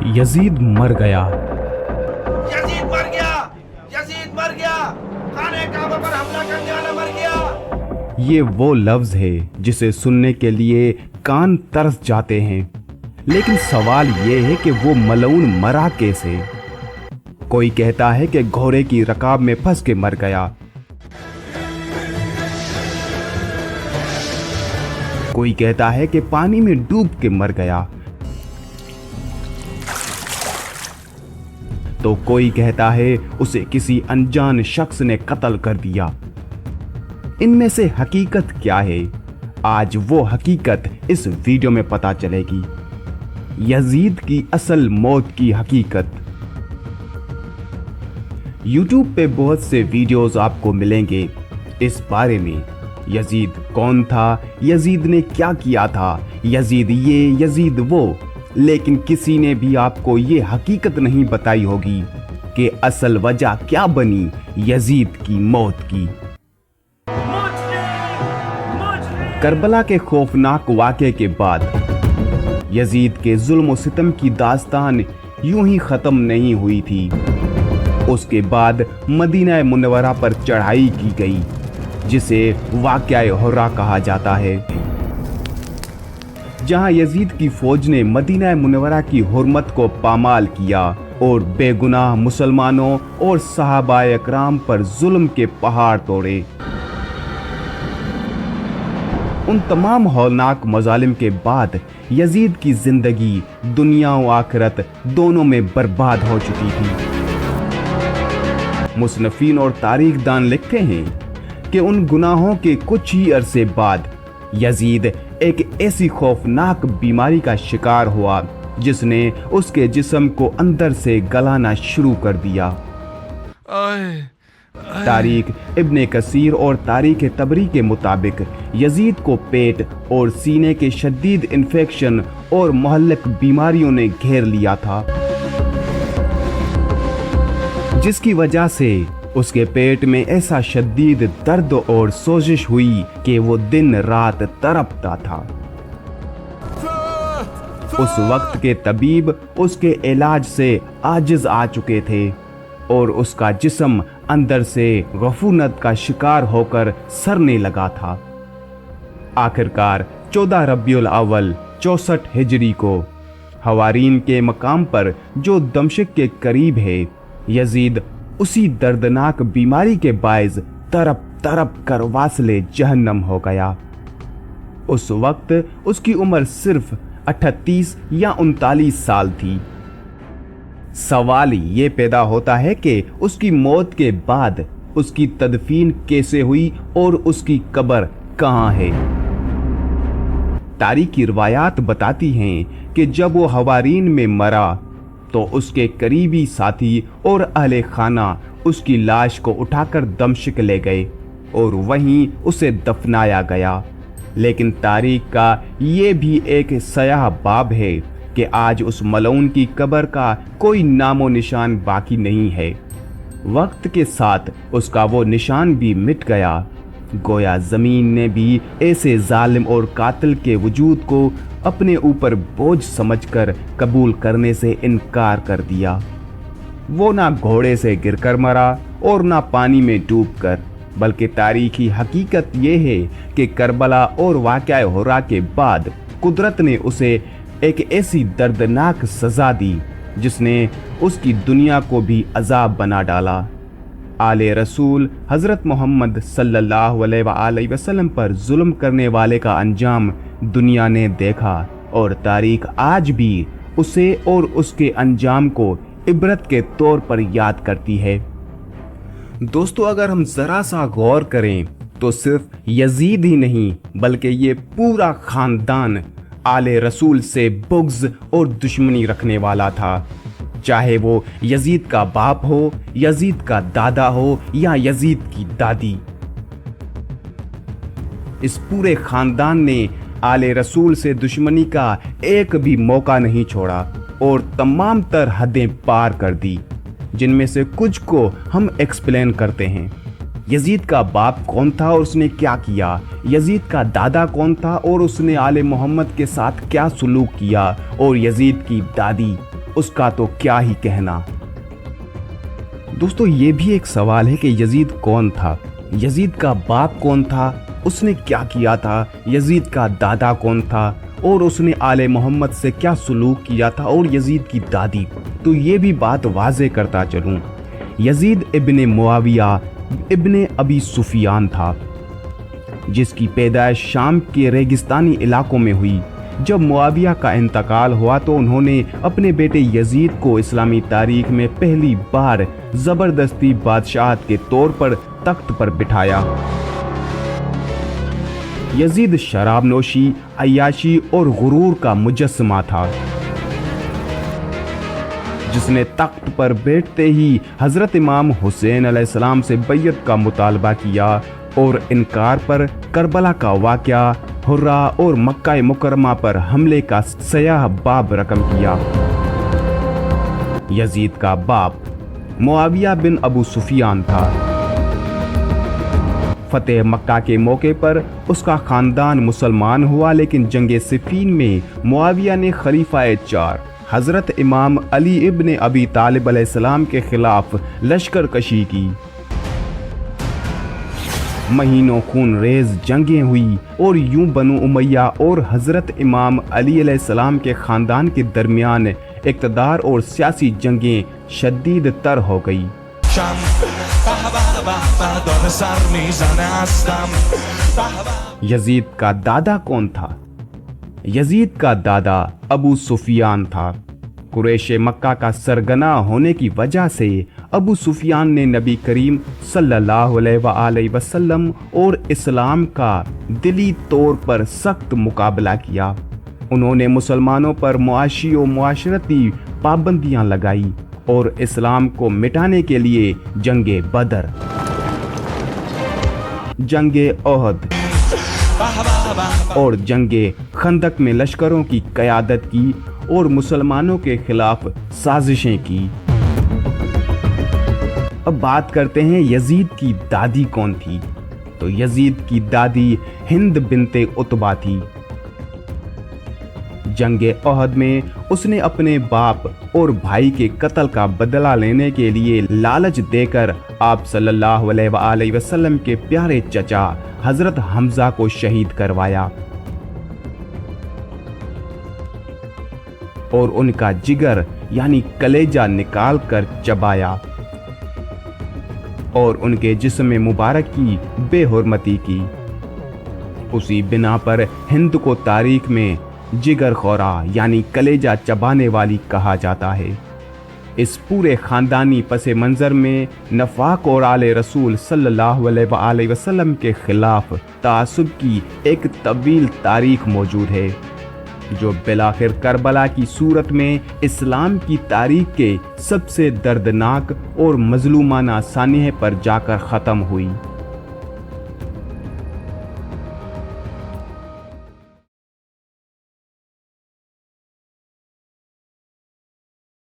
Yazid मर गया। Yazid मर गया। यजीद मर गया। खाने काबा पर हमला करने वाला मर गया। ये वो लफ्ज है जिसे सुनने के लिए कान तरस जाते हैं, लेकिन सवाल ये है कि वो मलऊन मरा कैसे। कोई कहता है कि घोड़े की रकाब में फंस के मर गया, कोई कहता है कि पानी में डूब के मर गया, तो कोई कहता है उसे किसी अनजान शख्स ने कत्ल कर दिया। इनमें से हकीकत क्या है? आज वो हकीकत इस वीडियो में पता चलेगी। यजीद की असल मौत की हकीकत। YouTube पे बहुत से वीडियोस आपको मिलेंगे इस बारे में। यजीद कौन था, यजीद ने क्या किया था, यजीद ये यजीद वो, लेकिन किसी ने भी आपको ये हकीकत नहीं बताई होगी कि असल वजह क्या बनी यजीद की मौत की। करबला के खौफनाक वाक़े के बाद यजीद के जुल्म और सितम की दास्तान यूं ही ख़त्म नहीं हुई थी। उसके बाद मदीना मुनव्वरा पर चढ़ाई की गई, जिसे वाक़या हुर्रा कहा जाता है, जहां यजीद की फौज ने मदीना मुनव्वरा की हुर्मत को पामाल किया और बेगुनाह मुसलमानों और सहाबाए इकराम पर जुल्म के पहाड़ तोड़े। उन तमाम हौलनाक मजालिम के बाद यजीद की जिंदगी दुनिया और आखिरत दोनों में बर्बाद हो चुकी थी। मुसन्निफीन और तारीखदान लिखते हैं कि उन गुनाहों के कुछ ही अरसे बाद यजीद एक ऐसी खौफनाक बीमारी का शिकार हुआ जिसने उसके जिस्म को अंदर से गलाना शुरू कर दिया। तारीख इब्ने कसीर और तारीख तबरी के मुताबिक यजीद को पेट और सीने के शदीद इन्फेक्शन और मुहल्लिक बीमारियों ने घेर लिया था, जिसकी वजह से उसके पेट में ऐसा शदीद दर्द और सोजिश हुई कि वो दिन रात तड़पता था। उस वक्त के तबीब उसके इलाज से आजिज आ चुके थे और उसका जिस्म अंदर से गफूनत का शिकार होकर सड़ने लगा था। आखिरकार 14 रबीउल अव्वल 64 हिजरी को हवारीन के मकाम पर जो दमश्क के करीब है, यजीद उसी दर्दनाक बीमारी के बायस तड़प तड़प कर वासले जहन्नम हो गया। उस वक्त उसकी उम्र सिर्फ 38 या 39 साल थी। सवाल ये पैदा होता है कि उसकी मौत के बाद उसकी तदफीन कैसे हुई और उसकी कब्र कहाँ है। तारीखी रिवायात बताती हैं कि जब वो हवारीन में मरा तो उसके करीबी साथी और अहले खाना उसकी लाश को उठाकर दमश्क ले गए और वहीं उसे दफनाया गया। लेकिन तारीख का ये भी एक सयाह बाब है कि आज उस मलऊन की कब्र का कोई नामो निशान बाकी नहीं है। वक्त के साथ उसका वो निशान भी मिट गया। गोया ज़मीन ने भी ऐसे जालिम और कातिल के वजूद को अपने ऊपर बोझ समझकर कबूल करने से इनकार कर दिया। वो ना घोड़े से गिरकर मरा और ना पानी में डूबकर, बल्कि तारीखी हकीकत ये है कि करबला और वाक़या हुर्रा के बाद कुदरत ने उसे एक ऐसी दर्दनाक सज़ा दी जिसने उसकी दुनिया को भी अजाब बना डाला। आले रसूल हज़रत मोहम्मद सल्लल्लाहु अलैहि वसल्लम पर जुल्म करने वाले का अंजाम दुनिया ने देखा और तारीख आज भी उसे और उसके अंजाम को इबरत के तौर पर याद करती है। दोस्तों, अगर हम जरा सा गौर करें तो सिर्फ यजीद ही नहीं बल्कि ये पूरा खानदान आले रसूल से बुग़्ज़ और दुश्मनी रखने वाला था। चाहे वो यजीद का बाप हो, यजीद का दादा हो या यजीद की दादी, इस पूरे खानदान ने आले रसूल से दुश्मनी का एक भी मौका नहीं छोड़ा और तमाम तर हदें पार कर दी, जिनमें से कुछ को हम एक्सप्लेन करते हैं। यजीद का बाप कौन था और उसने क्या किया, यजीद का दादा कौन था और उसने आले मोहम्मद के साथ क्या सलूक किया, और यजीद की दादी उसका तो क्या ही कहना। दोस्तों ये भी एक सवाल है कि यजीद कौन था, यजीद का बाप कौन था, उसने क्या किया था, यजीद का दादा कौन था और उसने आले मोहम्मद से क्या सलूक किया था, और यजीद की दादी। तो ये भी बात वाज़े करता चलूँ, यजीद इब्ने मुआविया इब्ने अबी सुफियान था, जिसकी पैदाइश शाम के रेगिस्तानी इलाकों में हुई। जब मुआविया का इंतकाल हुआ तो उन्होंने अपने बेटे यजीद को इस्लामी तारीख में पहली बार ज़बरदस्ती बादशाहत के तौर पर तख्त पर बिठाया। यजीद शराब नोशी, अय्याशी और गुरूर का मुजस्समा था, जिसने तख्त पर बैठते ही हजरत इमाम हुसैन अलैहिस्सलाम से बैयत का मुतालबा किया और इनकार पर करबला का वाक़या, हुर्रा और मक्का मुकरमा पर हमले का सयाह बाब रकम किया। यजीद का बाप मुआविया बिन अबू सुफियान था। फतेह मक्का के मौके पर उसका खानदान मुसलमान हुआ, लेकिन जंगे सिफीन में मुआविया ने खलीफाए 4 हजरत इमाम अली इब्ने अबी तालिब अलैहिस्सलाम के खिलाफ लश्कर कशी की। महीनों खून रेज जंगें हुई और यूं बनु उमैया और हजरत इमाम अली अलैहिस्सलाम के खानदान के दरमियान इक़्तिदार और सियासी जंगें शदीद तर हो गई। यजीद का दादा कौन था? यजीद का दादा अबू सुफियान था। कुरैश मक्का का सरगना होने की वजह से अबू सुफियान ने नबी करीम सल्लल्लाहु अलैहि वसल्लम और इस्लाम का दिली तौर पर सख्त मुकाबला किया। उन्होंने मुसलमानों पर मुआशी और मुआशरती पाबंदियां लगाई और इस्लाम को मिटाने के लिए जंगे बदर, जंगे ओहद और जंगे खंदक में लश्करों की क़यादत की और मुसलमानों के खिलाफ साजिशें की। अब बात करते हैं यजीद की दादी कौन थी। तो यजीद की दादी हिंद बिनते उतबा थी। जंगे ओहद में उसने अपने बाप और भाई के कत्ल का बदला लेने के लिए लालच देकर आप सल्लल्लाहु अलैहि वसल्लम के प्यारे चचा हजरत हमजा को शहीद करवाया और उनका जिगर यानी कलेजा निकाल कर चबाया और उनके जिस्म मुबारक की बेहुरमती की। उसी बिना पर हिंद को तारीख में जिगर खोरा यानी कलेजा चबाने वाली कहा जाता है। इस पूरे खानदानी पसे मंजर में नफाक और आले रसूल सल्लल्लाहु अलैहि वसल्लम के खिलाफ तासुब की एक तवील तारीख मौजूद है, जो बिलाखिर करबला की सूरत में इस्लाम की तारीख के सबसे दर्दनाक और मजलूमाना सानिहे पर जाकर ख़त्म हुई।